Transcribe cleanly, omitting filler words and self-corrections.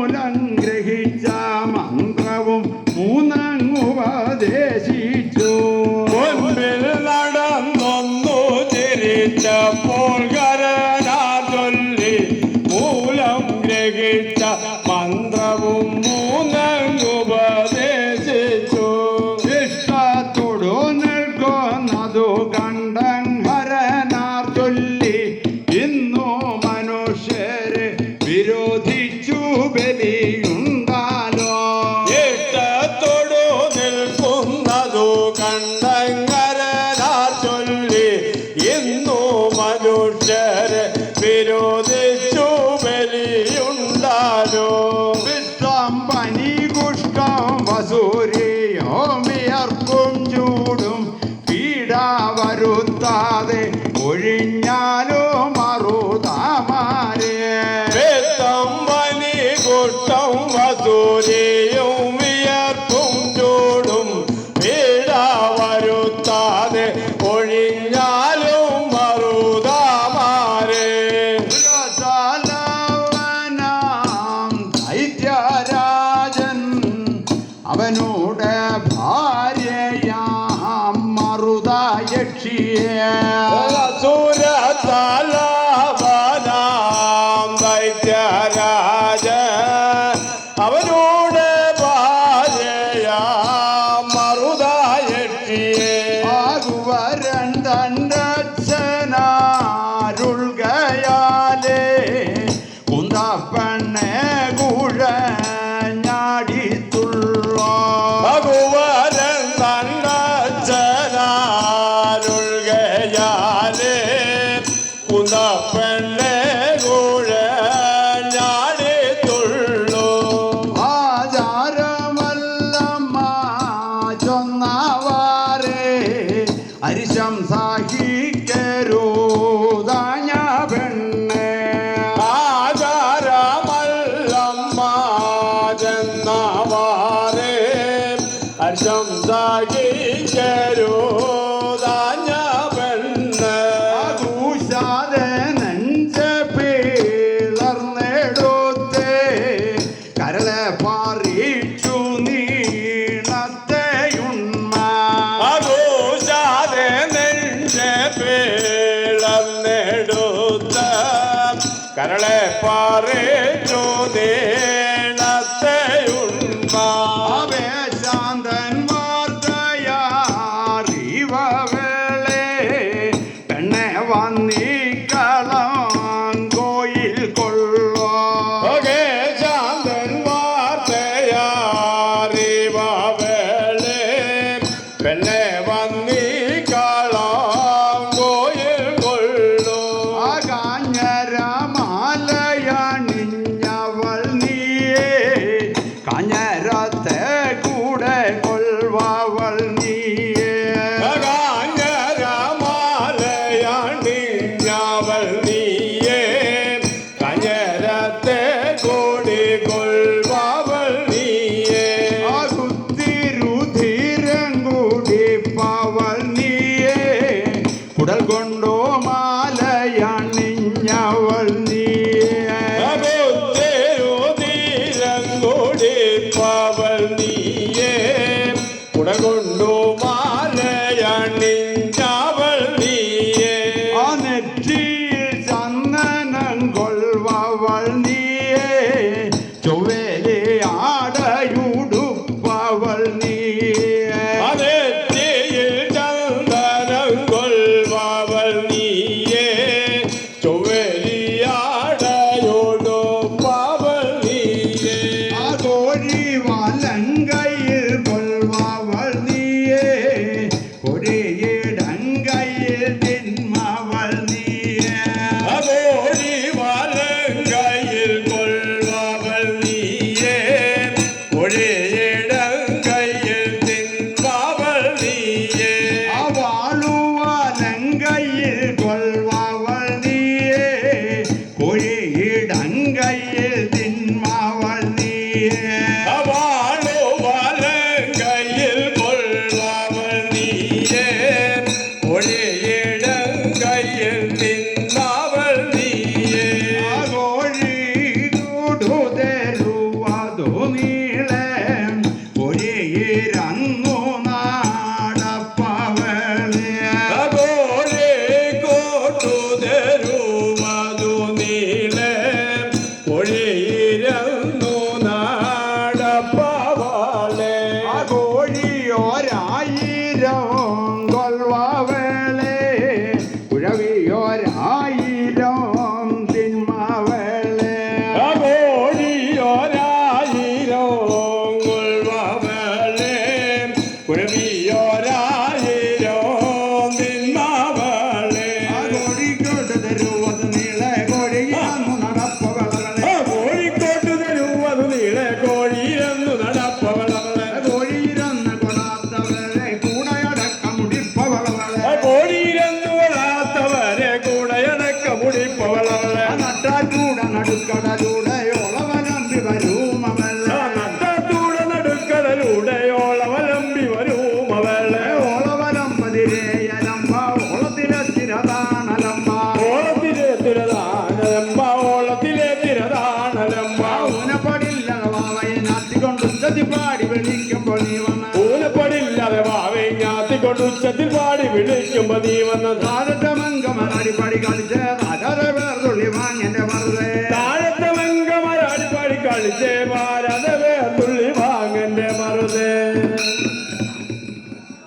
മൂലം ഗ്രഹിച്ച മന്ത്രവും മൂന്നങ്ങുപദേശിച്ചു. മുൻപിൽ നടന്നൊന്നു തിരിച്ചപ്പോൾ കരനാർ ചൊല്ലി മൂലം ഗ്രഹിച്ച മന്ത്രവും മൂന്നങ്ങുപദേശിച്ചു. ഇഷ്ടത്തോടു നിൽക്കുന്നതു കണ്ടൻ ഹരനാർ ചൊല്ലി ഇന്നു മനുഷ്യരെ വിരോധിച്ചു ബലിയുണ്ടാലോ. ഇഷ്ടത്തോടു നിൽക്കുന്നതു കണ്ടങ്ങരനാർ ചൊല്ലി ഇന്നു മനുഷ്യരെ വിരോധിച്ചു ബലിയുണ്ടാലോ. വിഷം പനി കുഷ്ഠം വസൂരിയോ വിയർപ്പും ചൂടും പീഡ വരുത്താതെ ഒഴിഞ്ഞാലോ മറുതാമാരെ. പിത്തം പനി കുഷ്ഠം വസൂരിയും വിയർപ്പും ചൂടും പീഡ വരുത്താതെ ഒഴിഞ്ഞാലും മറുതാമാരെ. ദൈത്യരാജൻ അവനോട് ഭാര്യയാം മറുതയക്ഷിയെ സുരതലവനാം ദൈത്യരാജ അവനോട് ഭാര്യയാം മറുതയക്ഷിയെ ആകുവരൻ തൻ്റെ അച്ഛനാരുൾകയാലേ കുന്തപ്പെണ്ണെ കുഴഞ്ഞാടിത്തുള്ളോ. ഭഗവരൻ തന്നച്ഛനാരുൾകയാലേ കുന്തപ്പെണ്ണെ കുഴഞ്ഞാടിത്തുള്ളൂ. ആചാരമല്ലമ്മ ചൊന്നവാരെ അരിശം സഹിക്കരുതാഞ്ഞ പെണ്ണെ. ആചാരമല്ലമ്മ ചെന്നവാറെ ഹർഷം സഹിക്കരുതാഞ്ഞ പെണ്ണ്. ആഘോഷാതെ നെഞ്ച് പിളർന്നെടുത്ത് കരളെ പറിച്ചു നീണത്തെയുണ്മ. ആഘോഷാതെ നെഞ്ച് പിളർന്നെടുത്ത കരളെ പറിച്ചു നീണത്തെയുണ്മ. ആവേശാന്തൻ വാർത്തയാറിവളെ പെണ്ണെ വന്നിക്കളം കോയിൽ കൊള്ളോ. ശാന്തൻ വാർത്തയാറിവളെ പെണ്ണെ വന്നിക്കളം കോയിൽ കൊള്ളു. കാഞ്ഞരമാലയണിഞ്ഞവൾ നീയേ കാഞ്ഞരത്തെ കൂടെ കൊൾവവൾ നീയേ. കാഞ്ഞരമാലയണിഞ്ഞവൾ നീയേ കഞ്ഞരത്തെ കൂടിക്കൊള്ളുവൾ നീയേ. കുത്തിരുധീരം കൂടിപ്പവൾ നീയേ കുടൽ കൊണ്ടോ മാലയണിഞ്ഞവൾ നീയേ. തീരം കൂടിപ്പവൾ നീയേ കുടകൊണ്ടു മാലയണിഞ്ഞവൾ നീയേ. ആ നെറ്റിയിൽ ചന്ദനം കൊൾവവൾ നീയേ ചൊവ്വേലി ആടയുടുപ്പവൾ നീയേ. അതെറ്റിയിൽ ചന്ദനം കൊള്ളുവൾ നീയേ ചൊവ്വലിയാടയോടുപ്പവൾ നീയേ. ആ കോഴി വലങ്കയിൽ കൊൾവവൾ നീയേ കൊടിയിടങ്കയിൽ തിന്മവൾ നീയേ. അകോരി വലങ്കയിൽ കൊള്ളുവൾ നീയേ ഉച്ചത്തിൽ പാടി വിളിക്കുമ്പോൾ നീ വന്ന ഊനപ്പടില്ലാതെ വാവേ ഞാത്തിക്കൊണ്ട് ഉച്ചത്തിൽ പാടി വിളിക്കുമ്പോ നീ വന്നത്